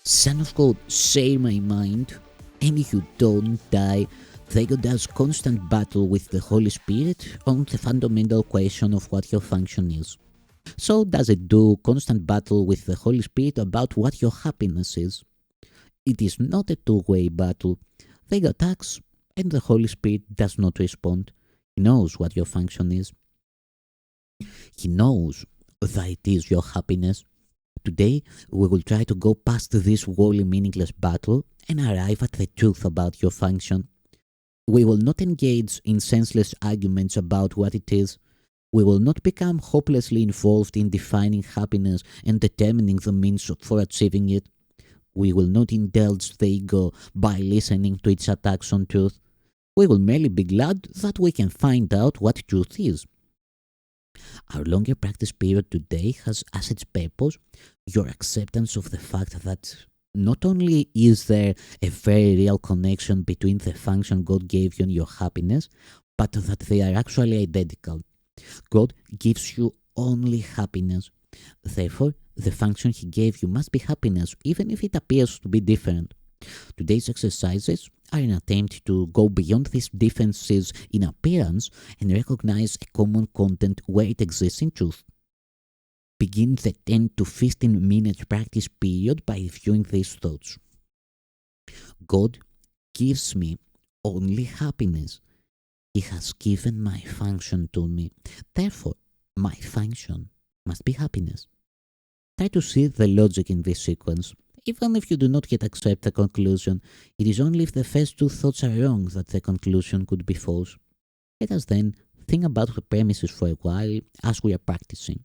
Son of God, say my mind, and you don't die. They does constant battle with the Holy Spirit on the fundamental question of what your function is. So does it do constant battle with the Holy Spirit about what your happiness is. It is not a two-way battle. They attacks, and the Holy Spirit does not respond. He knows what your function is. He knows that it is your happiness. Today, we will try to go past this wholly meaningless battle and arrive at the truth about your function. We will not engage in senseless arguments about what it is. We will not become hopelessly involved in defining happiness and determining the means for achieving it. We will not indulge the ego by listening to its attacks on truth. We will merely be glad that we can find out what truth is. Our longer practice period today has as its purpose your acceptance of the fact that not only is there a very real connection between the function God gave you and your happiness, but that they are actually identical. God gives you only happiness. Therefore, the function He gave you must be happiness, even if it appears to be different. Today's exercises are an attempt to go beyond these differences in appearance and recognize a common content where it exists in truth. Begin the 10 to 15 minute practice period by reviewing these thoughts. God gives me only happiness. He has given my function to me. Therefore, my function must be happiness. Try to see the logic in this sequence. Even if you do not yet accept the conclusion, it is only if the first two thoughts are wrong that the conclusion could be false. Let us then think about the premises for a while as we are practicing.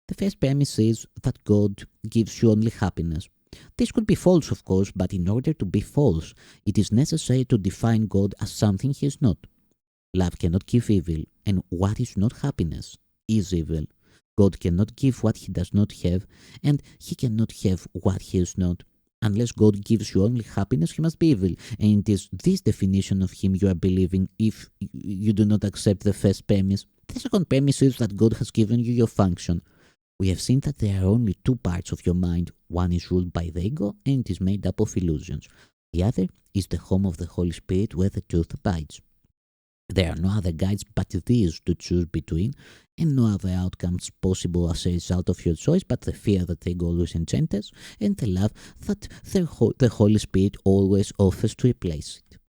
The first premise is that God gives you only happiness. This could be false, of course, but in order to be false, it is necessary to define God as something He is not. Love cannot give evil, and what is not happiness is evil. God cannot give what He does not have, and He cannot have what He is not. Unless God gives you only happiness, He must be evil, and it is this definition of Him you are believing if you do not accept the first premise. The second premise is that God has given you your function. We have seen that there are only two parts of your mind. One is ruled by the ego, and it is made up of illusions. The other is the home of the Holy Spirit where the truth abides. There are no other guides but these to choose between, and no other outcomes possible as a result of your choice but the fear that the ego always engenders, and the love that the Holy Spirit always offers to replace it.